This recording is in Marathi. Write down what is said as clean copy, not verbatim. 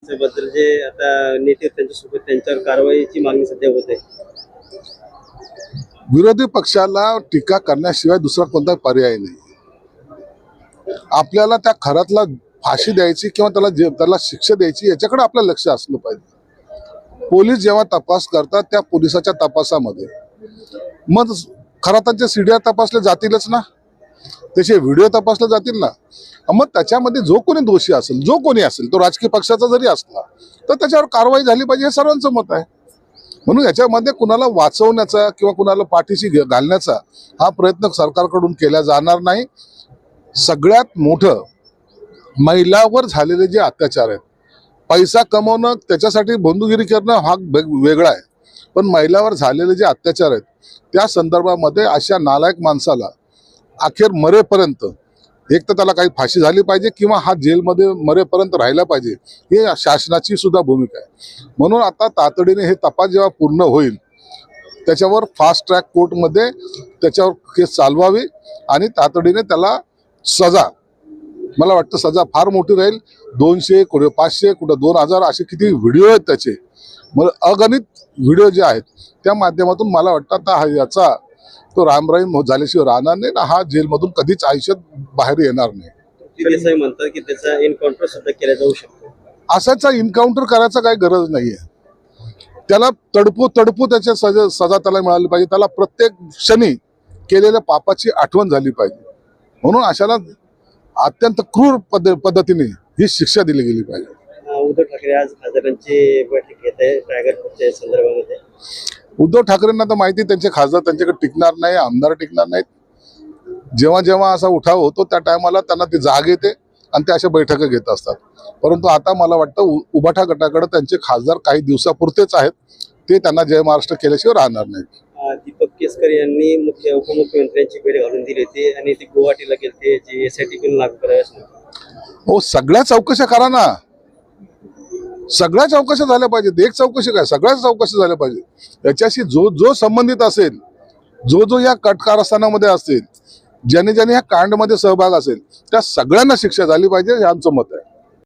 बद्दल जे आता नेते त्यांच्यासोबत त्यांच्यावर कारवाईची मागणी सध्या होत आहे. विरोधी पक्षाला टीका करण्याशिवाय दुसरा कोणता पर्याय नाही. आपल्याला त्या खरातला फाशी द्यायची किंवा त्याला शिक्षा द्यायची याच्याकडे आपलं लक्ष असलं पाहिजे. पोलीस जेव्हा तपास करतात त्या पोलिसाच्या तपासामध्ये मग खरातांच्या सीड्या तपासल्या जातीलच ना, त्याचे व्हिडिओ तपासले जातील ना. मग त्याच्यामध्ये जो कोणी दोषी असेल, जो कोणी असेल, तो राजकीय पक्षाचा जरी असला तर त्याच्यावर कारवाई झाली पाहिजे हे सर्वांचं मत आहे. म्हणून याच्यामध्ये कुणाला वाचवण्याचा किंवा कुणाला पाठीशी घालण्याचा हा प्रयत्न सरकारकडून केला जाणार नाही. सगळ्यात मोठं महिलावर झालेले जे अत्याचार आहेत, पैसा कमवणं त्याच्यासाठी बंधुगिरी करणं हा वेगळा आहे, पण महिलावर झालेले जे अत्याचार आहेत त्या संदर्भामध्ये अशा नालायक माणसाला अखेर मरेपर्यंत एक तर त्याला काही फाशी झाली पाहिजे किंवा हा जेलमध्ये मरेपर्यंत राहिला पाहिजे, हे शासनाची सुद्धा भूमिका आहे. म्हणून आता तातडीने हे तपास जेव्हा पूर्ण होईल त्याच्यावर फास्ट ट्रॅक कोर्टमध्ये त्याच्यावर केस चालवावी आणि तातडीने त्याला सजा, मला वाटतं सजा फार मोठी राहील. 200 कुठे 500 कुठे 2000 असे किती व्हिडिओ आहेत त्याचे, मग अगणित व्हिडिओ जे आहेत त्या माध्यमातून मला वाटतं आता याचा तो रामराम झाल्याशिवाय राहणार नाही ना, हा जेलमधून कधीच आयुष्यात बाहेर येणार नाही. देसाई म्हणतात की त्याचा एन्काउंटर सुद्धा केला जाऊ शकतो. असाचा एन्काउंटर करायचा काही गरज नाहीये. त्याला तडपू त्याच्या सजा त्याला मिळाली पाहिजे. त्याला प्रत्येक क्षणी केलेल्या पापाची आठवण झाली पाहिजे. म्हणून अशाला अत्यंत क्रूर पद्धतीने ही शिक्षा दिली गेली पाहिजे. उद्धव ठाकरे आज खासदारांची बैठक घेत आहे टायगर ग्रुपच्या संदर्भामध्ये. उद्धव ठाकरेंना तर माहिती त्यांचे खासदार त्यांच्याकडे टिकणार नाही, आमदार टिकणार नाहीत. जेव्हा जेव्हा असा उठाव होतो त्या टायमाला त्यांना ती जाग येते आणि ते अशा बैठका घेत असतात. परंतु आता मला वाटतं उभाठा गटाकडे त्यांचे खासदार काही दिवसापुरतेच आहेत, ते त्यांना जय महाराष्ट्र केल्याशिवाय राहणार नाहीत. दीपक केसकर यांनी उपमुख्यमंत्र्यांची भेट घालून दिली होती आणि ते गुवाहाटीला गेले, जे SIT पण लागू करायचं. हो, सगळ्या चौकशा करा ना, सगळ्या चौकशा झाल्या पाहिजेत. एक चौकशी काय, सगळ्याच चौकशी झाल्या पाहिजे. याच्याशी जो संबंधित असेल, जो या कटकारस्थानामध्ये असेल, ज्याने ह्या कांडमध्ये सहभाग असेल त्या सगळ्यांना शिक्षा झाली पाहिजे हे आमचं मत आहे.